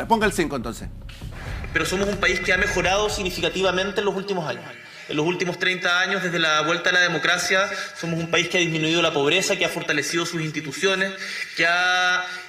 Ponga el 5 entonces. Pero somos un país que ha mejorado significativamente en los últimos años. En los últimos 30 años, desde la vuelta a la democracia, somos un país que ha disminuido la pobreza, que ha fortalecido sus instituciones, que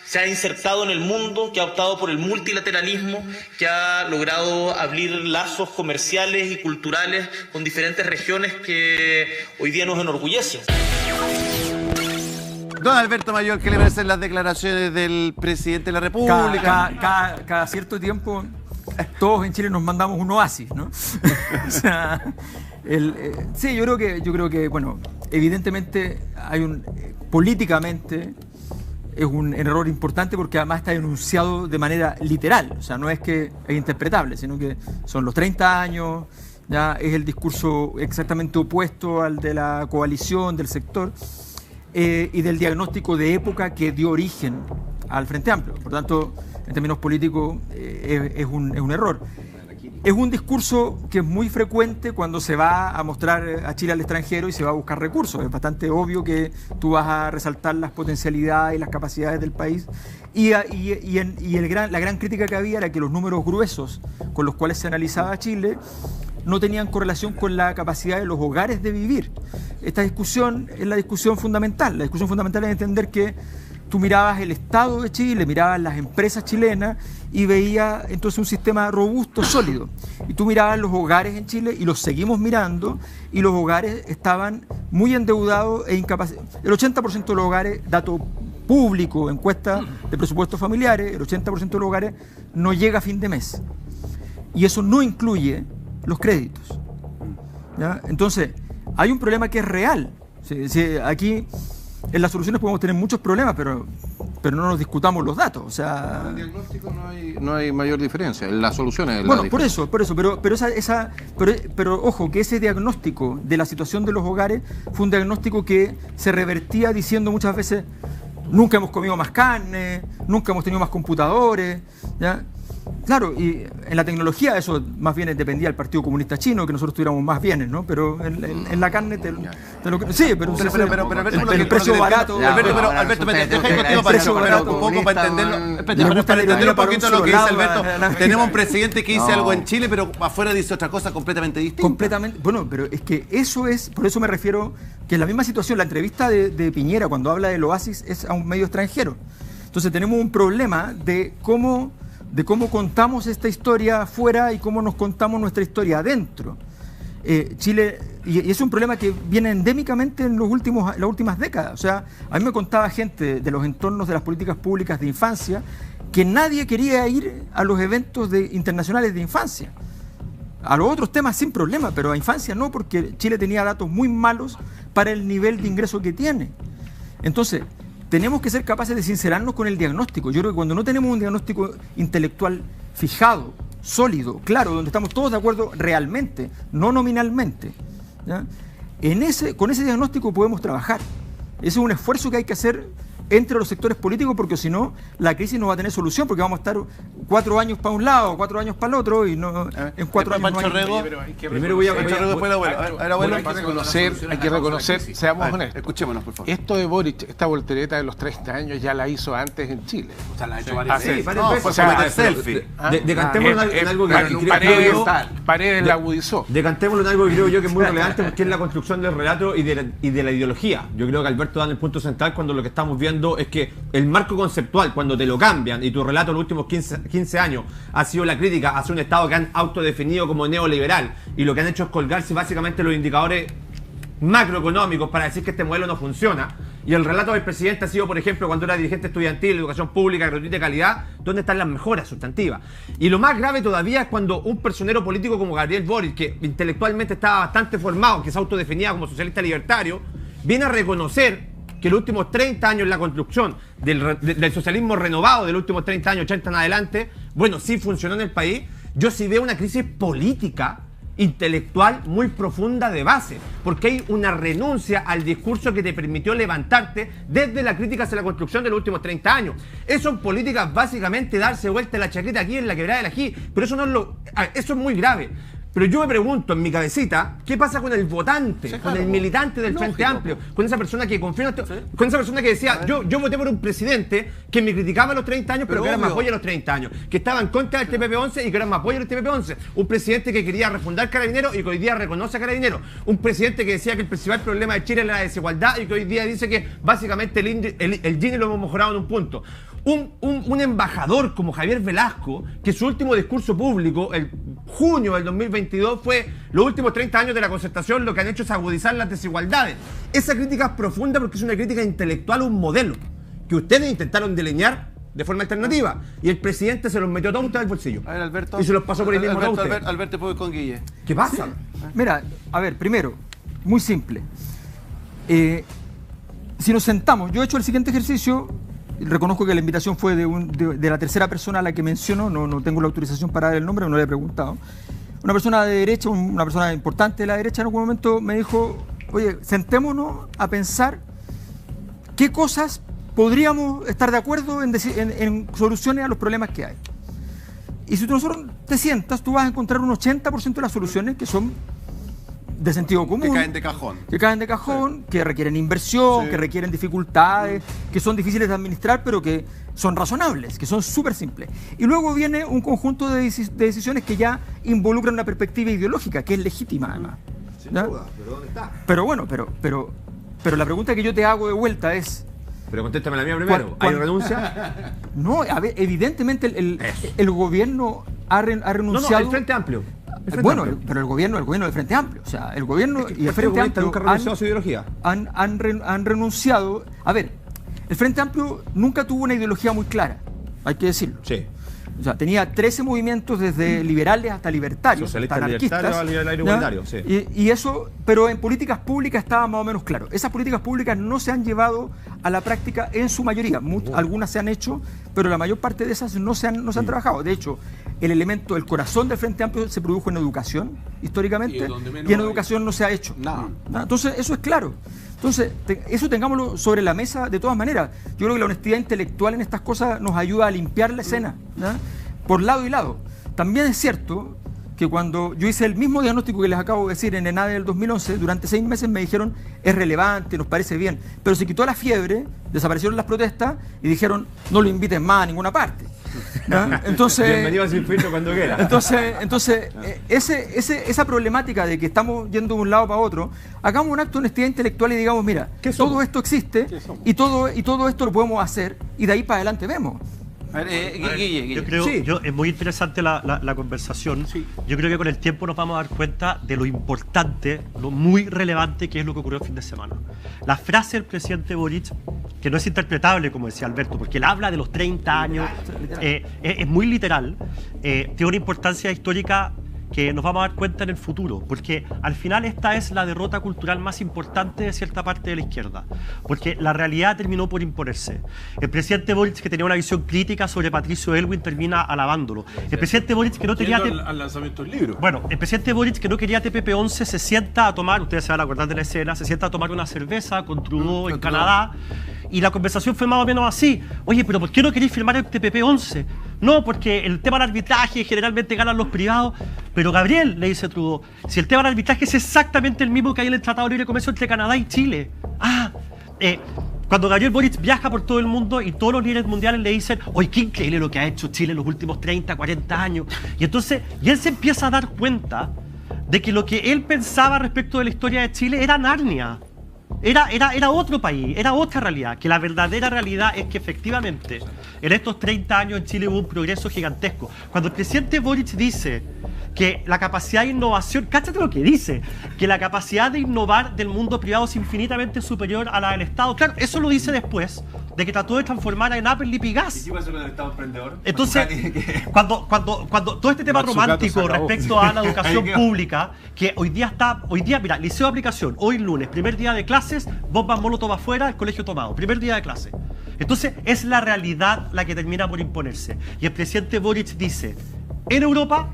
se ha insertado en el mundo, que ha optado por el multilateralismo, que ha logrado abrir lazos comerciales y culturales con diferentes regiones que hoy día nos enorgullecen. Don Alberto Mayor, ¿qué le parecen las declaraciones del presidente de la República? Cada cierto tiempo todos en Chile nos mandamos un oasis, ¿no? O sea, sí, yo creo que, bueno, evidentemente políticamente es un error importante porque además está enunciado de manera literal, o sea, no es que es interpretable, sino que son los 30 años, ya es el discurso exactamente opuesto al de la coalición, del sector, y del diagnóstico de época que dio origen al Frente Amplio. Por tanto, en términos políticos, es un error. Es un discurso que es muy frecuente cuando se va a mostrar a Chile al extranjero y se va a buscar recursos. Es bastante obvio que tú vas a resaltar las potencialidades y las capacidades del país. La gran crítica que había era que los números gruesos con los cuales se analizaba Chile no tenían correlación con la capacidad de los hogares de vivir. Esta discusión es la discusión fundamental. La discusión fundamental es entender que tú mirabas el Estado de Chile, mirabas las empresas chilenas y veías entonces un sistema robusto, sólido. Y tú mirabas los hogares en Chile y los seguimos mirando y los hogares estaban muy endeudados e incapacitados. El 80% de los hogares, dato público, encuesta de presupuestos familiares, el 80% de los hogares no llega a fin de mes. Y eso no incluye los créditos, ¿ya? Entonces, hay un problema que es real. Aquí en las soluciones podemos tener muchos problemas, pero no nos discutamos los datos. O sea, en el diagnóstico no hay mayor diferencia, en las soluciones. Bueno, por eso, pero ojo, que ese diagnóstico de la situación de los hogares fue un diagnóstico que se revertía diciendo muchas veces: nunca hemos comido más carne, nunca hemos tenido más computadores, ¿ya? Claro, y en la tecnología eso más bien dependía del Partido Comunista Chino, que nosotros tuviéramos más bienes, ¿no? Pero en la carne sí, pero el precio barato. Alberto, un poco para entenderlo. Para entender un poquito lo que dice Alberto. Tenemos un presidente que dice algo en Chile, pero afuera dice otra cosa completamente distinta. Completamente. Bueno, pero es que eso es, por eso me refiero que es la misma situación. La entrevista de Piñera cuando habla del oasis es a un medio extranjero. Entonces tenemos un problema de cómo contamos esta historia afuera y cómo nos contamos nuestra historia adentro. Chile, y es un problema que viene endémicamente en las últimas décadas. O sea, a mí me contaba gente de los entornos de las políticas públicas de infancia que nadie quería ir a los eventos internacionales de infancia. A los otros temas sin problema, pero a infancia no, porque Chile tenía datos muy malos para el nivel de ingreso que tiene. Entonces, tenemos que ser capaces de sincerarnos con el diagnóstico. Yo creo que cuando no tenemos un diagnóstico intelectual fijado, sólido, claro, donde estamos todos de acuerdo realmente, no nominalmente, ¿ya? Con ese diagnóstico podemos trabajar. Ese es un esfuerzo que hay que hacer entre los sectores políticos, porque si no, la crisis no va a tener solución, porque vamos a estar 4 años para un lado, 4 años para el otro, y no en 4 años no hay... Primero voy a hay que reconocer, seamos honestos. Escuchémonos, por favor. Esto de Boric, esta voltereta de los 30 años, ya la hizo antes en Chile. O sea, la ha hecho varias veces. Fue para meter selfie. Decantémoslo en algo que Paredes la agudizó. Decantémoslo en algo que creo yo que es muy relevante, porque es la construcción del relato y de la ideología. Yo creo que Alberto da en el punto central cuando lo que estamos viendo es que el marco conceptual, cuando te lo cambian y tu relato en los últimos 15 años ha sido la crítica hacia un Estado que han autodefinido como neoliberal, y lo que han hecho es colgarse básicamente los indicadores macroeconómicos para decir que este modelo no funciona, y el relato del presidente ha sido, por ejemplo, cuando era dirigente estudiantil, educación pública, gratuita y calidad, ¿dónde están las mejoras sustantivas? Y lo más grave todavía es cuando un personero político como Gabriel Boric, que intelectualmente estaba bastante formado, que se autodefinía como socialista libertario, viene a reconocer que los últimos 30 años la construcción del socialismo renovado de los últimos 30 años, 80 en adelante, bueno, sí funcionó en el país. Yo sí veo una crisis política, intelectual muy profunda de base, porque hay una renuncia al discurso que te permitió levantarte desde la crítica hacia la construcción de los últimos 30 años. Eso en política básicamente darse vuelta la chaqueta aquí en la quebrada del ají, pero eso no es eso es muy grave. Pero yo me pregunto en mi cabecita, ¿qué pasa con el votante, con el militante del Frente Amplio? Con esa persona que confía en con esa persona que decía, yo voté por un presidente que me criticaba a los 30 años, pero que ahora me apoya a los 30 años, que estaba en contra del TPP-11 y que ahora me apoya el TPP-11. Un presidente que quería refundar Carabineros y que hoy día reconoce a Carabineros. Un presidente que decía que el principal problema de Chile era la desigualdad y que hoy día dice que básicamente el Gini lo hemos mejorado en un punto. Un embajador como Javier Velasco, que su último discurso público, el junio del 2022, fue los últimos 30 años de la Concertación lo que han hecho es agudizar las desigualdades. Esa crítica es profunda porque es una crítica intelectual a un modelo que ustedes intentaron delinear de forma alternativa y el presidente se los metió todos ustedes al bolsillo. A ver, Alberto. Y se los pasó por el mismo lado. Alberto, puede con Guille. ¿Qué pasa? Mira, a ver, primero, muy simple. Si nos sentamos, yo he hecho el siguiente ejercicio. Reconozco que la invitación fue de la tercera persona a la que menciono, no tengo la autorización para dar el nombre, no le he preguntado. Una persona de derecha, una persona importante de la derecha en algún momento me dijo, oye, sentémonos a pensar qué cosas podríamos estar de acuerdo en soluciones a los problemas que hay. Y si nosotros te sientas, tú vas a encontrar un 80% de las soluciones que son de sentido común. Que caen de cajón. Que caen de cajón, sí. Que requieren inversión, sí. Que requieren dificultades, que son difíciles de administrar, pero que son razonables, que son súper simples. Y luego viene un conjunto de decisiones que ya involucran una perspectiva ideológica, que es legítima además. Sin duda, pero ¿dónde está? Pero bueno, pero la pregunta que yo te hago de vuelta es... Pero contéstame la mía primero. ¿Hay renuncia? No, a ver, evidentemente el gobierno ha renunciado... No, el Frente Amplio. Bueno, pero el gobierno del Frente Amplio, o sea, el gobierno y el Frente Amplio nunca renunciado a su ideología. Han renunciado. A ver, el Frente Amplio nunca tuvo una ideología muy clara, hay que decirlo. Sí. O sea, tenía 13 movimientos desde liberales hasta libertarios, socialistas, hasta anarquistas, igualitario, sí. Y eso, pero en políticas públicas estaba más o menos claro. Esas políticas públicas no se han llevado a la práctica en su mayoría. Algunas se han hecho, pero la mayor parte de esas no se han trabajado. De hecho, el corazón del Frente Amplio se produjo en educación, históricamente, y en educación no se ha hecho. Nada. Entonces, eso es claro. Entonces, eso tengámoslo sobre la mesa de todas maneras. Yo creo que la honestidad intelectual en estas cosas nos ayuda a limpiar la escena, ¿no? Por lado y lado. También es cierto que cuando yo hice el mismo diagnóstico que les acabo de decir en ENADE del 2011, durante 6 meses me dijeron, es relevante, nos parece bien, pero se quitó la fiebre, desaparecieron las protestas y dijeron, no lo inviten más a ninguna parte. ¿No? Entonces, bienvenido a Sin Filtro cuando quiera. Entonces esa problemática de que estamos yendo de un lado para otro, hagamos un acto de honestidad intelectual y digamos, mira, todo esto existe y todo esto lo podemos hacer y de ahí para adelante vemos. Guille. Yo creo es muy interesante la conversación. Sí. Yo creo que con el tiempo nos vamos a dar cuenta de lo importante, lo muy relevante que es lo que ocurrió el fin de semana. La frase del presidente Boric, que no es interpretable, como decía Alberto, porque él habla de los 30 años, es muy literal, tiene una importancia histórica que nos vamos a dar cuenta en el futuro, porque al final esta es la derrota cultural más importante de cierta parte de la izquierda, porque la realidad terminó por imponerse. El presidente Boric, que tenía una visión crítica sobre Patricio Aylwin, termina alabándolo. El presidente Boric, que no tenía... al lanzamiento del libro. Bueno, el presidente Boric, que no quería TPP-11, se sienta a tomar, ustedes se van a acordar de la escena, se sienta a tomar una cerveza con Trudeau en Canadá, y la conversación fue más o menos así. Oye, pero ¿por qué no queréis firmar el TPP-11? No, porque el tema del arbitraje generalmente ganan los privados. Pero Gabriel, le dice Trudeau, si el tema del arbitraje es exactamente el mismo que hay en el Tratado de Libre Comercio entre Canadá y Chile. Cuando Gabriel Boric viaja por todo el mundo y todos los líderes mundiales le dicen, oye, qué increíble lo que ha hecho Chile en los últimos 30, 40 años. Y entonces, él se empieza a dar cuenta de que lo que él pensaba respecto de la historia de Chile era Narnia. Era otro país, era otra realidad, que la verdadera realidad es que efectivamente en estos 30 años en Chile hubo un progreso gigantesco. Cuando el presidente Boric dice que la capacidad de innovación, cáchate lo que dice, que la capacidad de innovar del mundo privado es infinitamente superior a la del Estado, claro, eso lo dice después de que trató de transformar en Apple Lipigas. ¿Y qué pasó con el Estado emprendedor? Entonces, cuando todo este tema romántico respecto a la educación pública, que hoy día, mira, liceo de aplicación, hoy lunes, primer día de clases, bombas molotov afuera, el colegio tomado, primer día de clase. Entonces, es la realidad la que termina por imponerse. Y el presidente Boric dice, en Europa,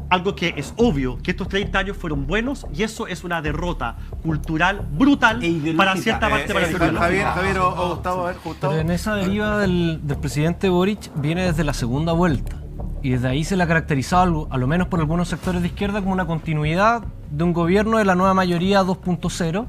algo que es obvio, que estos 30 años fueron buenos y eso es una derrota cultural brutal para cierta parte para el Javier o Gustavo, Pero en esa deriva del presidente Boric viene desde la segunda vuelta. y desde ahí se le ha caracterizado, a lo menos por algunos sectores de izquierda, como una continuidad de un gobierno de la nueva mayoría 2.0,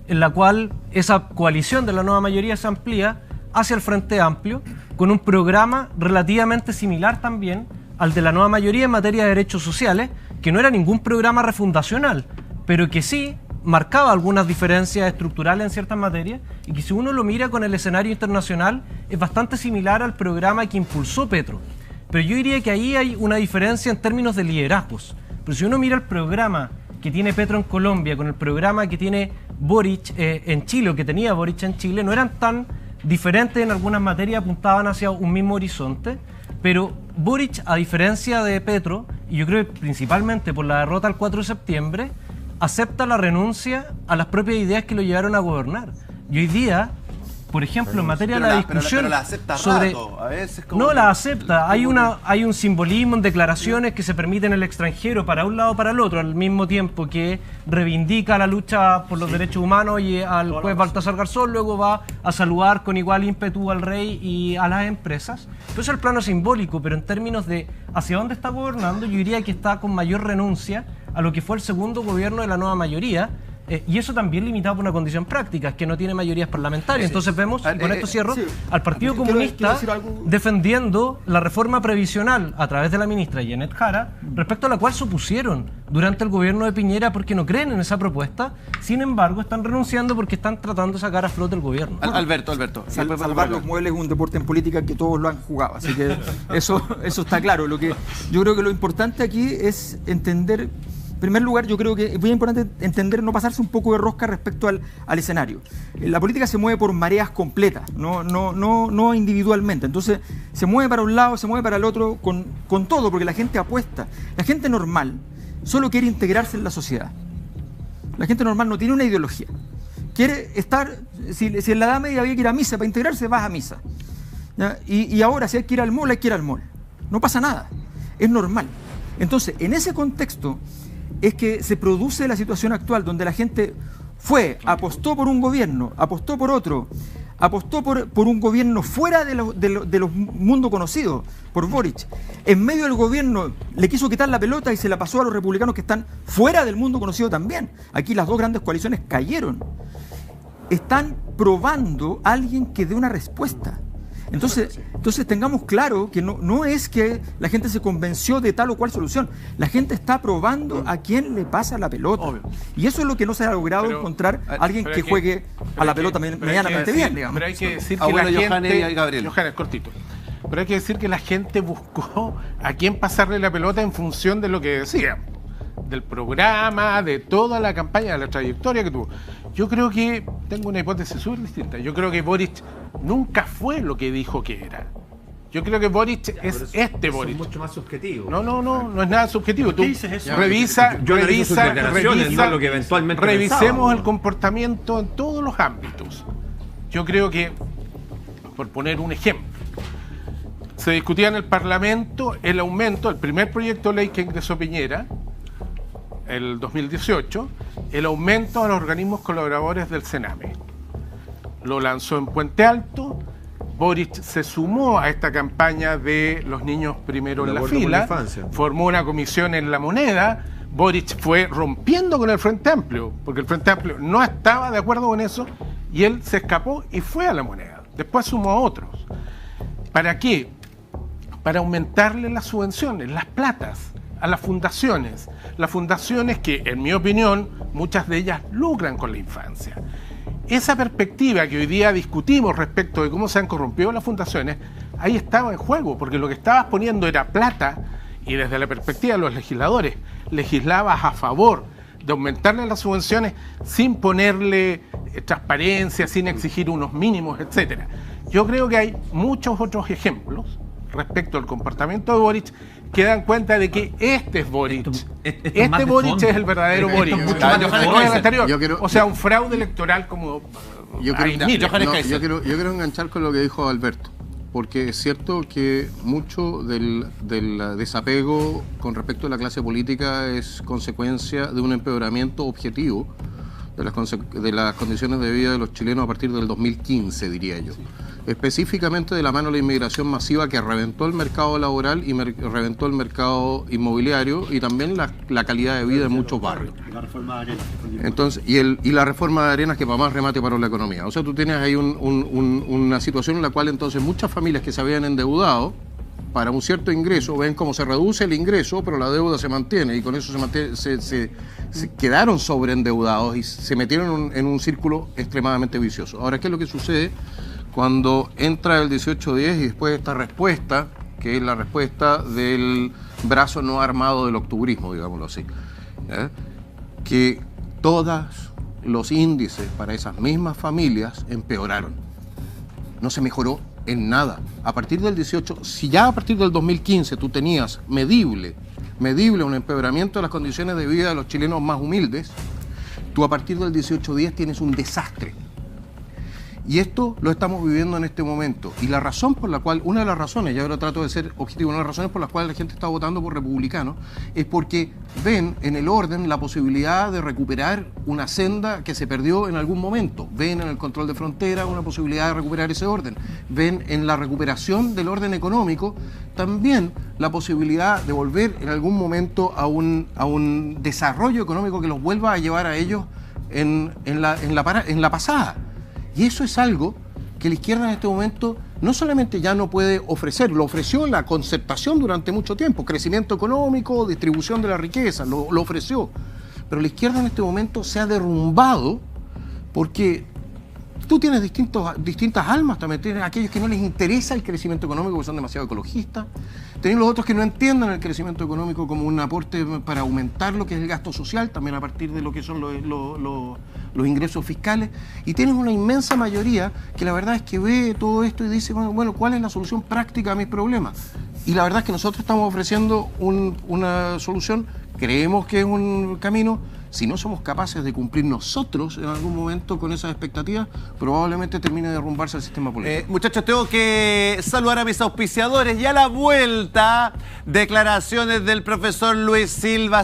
en la cual esa coalición de la nueva mayoría se amplía hacia el Frente Amplio, con un programa relativamente similar también al de la nueva mayoría en materia de derechos sociales, que no era ningún programa refundacional, pero que sí marcaba algunas diferencias estructurales en ciertas materias, y que si uno lo mira con el escenario internacional es bastante similar al programa que impulsó Petro. Pero yo diría que ahí hay una diferencia en términos de liderazgos. Pero si uno mira el programa que tiene Petro en Colombia con el programa que tiene Boric en Chile, o que tenía Boric en Chile, no eran tan diferentes en algunas materias, apuntaban hacia un mismo horizonte, pero Boric, a diferencia de Petro, y yo creo que principalmente por la derrota el 4 de septiembre, acepta la renuncia a las propias ideas que lo llevaron a gobernar. Y hoy día, por ejemplo, en materia de la discusión pero la acepta sobre... rato, a veces como no la acepta, hay un simbolismo en declaraciones que se permiten en el extranjero para un lado o para el otro, al mismo tiempo que reivindica la lucha por los derechos humanos y al juez Baltasar Garzón, luego va a saludar con igual ímpetu al rey y a las empresas. Eso es el plano simbólico, pero en términos de hacia dónde está gobernando, yo diría que está con mayor renuncia a lo que fue el segundo gobierno de la nueva mayoría, y eso también limitado por una condición práctica, es que no tiene mayorías parlamentarias. Entonces vemos, y con esto cierro, al Partido Comunista defendiendo la reforma previsional a través de la ministra Janet Jara, respecto a la cual se opusieron durante el gobierno de Piñera porque no creen en esa propuesta. Sin embargo, están renunciando porque están tratando de sacar a flote el gobierno. Alberto. Salvar los muebles es un deporte en política que todos lo han jugado, así que eso está claro. Yo creo que lo importante aquí es entender. En primer lugar, yo creo que es muy importante entender, no pasarse un poco de rosca respecto al escenario. La política se mueve por mareas completas, no individualmente. Entonces, se mueve para un lado, se mueve para el otro, con todo, porque la gente apuesta. La gente normal solo quiere integrarse en la sociedad. La gente normal no tiene una ideología. Quiere estar, si en la Edad Media había que ir a misa, para integrarse vas a misa. ¿Ya? Y ahora, si hay que ir al mall, hay que ir al mall. No pasa nada, es normal. Entonces, en ese contexto es que se produce la situación actual donde la gente apostó por un gobierno, apostó por otro, apostó por un gobierno fuera de los mundos conocidos, por Boric. En medio del gobierno le quiso quitar la pelota y se la pasó a los republicanos que están fuera del mundo conocido también. Aquí las dos grandes coaliciones cayeron. Están probando a alguien que dé una respuesta. Entonces tengamos claro que no es que la gente se convenció de tal o cual solución. La gente está probando a quién le pasa la pelota. Obvio. Y eso es lo que no se ha logrado encontrar alguien que juegue a la pelota medianamente bien, digamos. Pero hay que decir que la gente... Johannes, cortito. Pero hay que decir que la gente buscó a quién pasarle la pelota en función de lo que decía. Del programa, de toda la campaña, de la trayectoria que tuvo. Yo creo que, tengo una hipótesis súper distinta, yo creo que Boric nunca fue lo que dijo que era. Yo creo que Boric es Boric. Es mucho más subjetivo. No es nada subjetivo. Tú revisa lo que eventualmente revisemos el comportamiento en todos los ámbitos. Yo creo que, por poner un ejemplo, se discutía en el Parlamento el aumento, el primer proyecto de ley que ingresó Piñera, el 2018, el aumento a los organismos colaboradores del Sename. Lo lanzó en Puente Alto, Boric se sumó a esta campaña de los niños primero en la fila, formó una comisión en La Moneda, Boric fue rompiendo con el Frente Amplio, porque el Frente Amplio no estaba de acuerdo con eso, y él se escapó y fue a La Moneda. Después sumó a otros. ¿Para qué? Para aumentarle las subvenciones, las platas, a las fundaciones que, en mi opinión, muchas de ellas lucran con la infancia. Esa perspectiva que hoy día discutimos respecto de cómo se han corrompido las fundaciones, ahí estaba en juego, porque lo que estabas poniendo era plata, y desde la perspectiva de los legisladores, legislabas a favor de aumentarle las subvenciones sin ponerle transparencia, sin exigir unos mínimos, etc. Yo creo que hay muchos otros ejemplos respecto al comportamiento de Boric que dan cuenta de que este es Boric. Este Boric es el verdadero Boric. No el anterior. O sea, un fraude electoral como... Yo quiero enganchar con lo que dijo Alberto, porque es cierto que mucho del desapego con respecto a la clase política es consecuencia de un empeoramiento objetivo de las condiciones de vida de los chilenos a partir del 2015, diría yo. específicamente de la mano de la inmigración masiva que reventó el mercado laboral y reventó el mercado inmobiliario y también la calidad de vida en muchos barrios. La reforma de Arenas. Entonces, y la reforma de Arenas que para más remate paró la economía. O sea, tú tienes ahí una situación en la cual entonces muchas familias que se habían endeudado para un cierto ingreso, ven cómo se reduce el ingreso, pero la deuda se mantiene y con eso se quedaron sobreendeudados y se metieron en un círculo extremadamente vicioso. Ahora, ¿qué es lo que sucede cuando entra el 1810 y después esta respuesta, que es la respuesta del brazo no armado del octubrismo, digámoslo así? Que todos los índices para esas mismas familias empeoraron. No se mejoró en nada. A partir del 18, si ya a partir del 2015 tú tenías medible un empeoramiento de las condiciones de vida de los chilenos más humildes, tú a partir del 1810 tienes un desastre. Y esto lo estamos viviendo en este momento. Y la razón por la cual, una de las razones, y ahora trato de ser objetivo, una de las razones por las cuales la gente está votando por republicanos, es porque ven en el orden la posibilidad de recuperar una senda que se perdió en algún momento. Ven en el control de fronteras una posibilidad de recuperar ese orden. Ven en la recuperación del orden económico también la posibilidad de volver en algún momento a un desarrollo económico que los vuelva a llevar a ellos en la pasada. Y eso es algo que la izquierda en este momento no solamente ya no puede ofrecer, lo ofreció la concertación durante mucho tiempo, crecimiento económico, distribución de la riqueza, lo ofreció. Pero la izquierda en este momento se ha derrumbado porque tú tienes distintas almas también. Tienes aquellos que no les interesa el crecimiento económico porque son demasiado ecologistas. Tenés los otros que no entienden el crecimiento económico como un aporte para aumentar lo que es el gasto social, también a partir de lo que son los ingresos fiscales. Y tienes una inmensa mayoría que la verdad es que ve todo esto y dice, bueno, ¿cuál es la solución práctica a mis problemas? Y la verdad es que nosotros estamos ofreciendo una solución, creemos que es un camino. Si no somos capaces de cumplir nosotros en algún momento con esas expectativas, probablemente termine de derrumbarse el sistema político. Muchachos, tengo que saludar a mis auspiciadores y a la vuelta, declaraciones del profesor Luis Silva.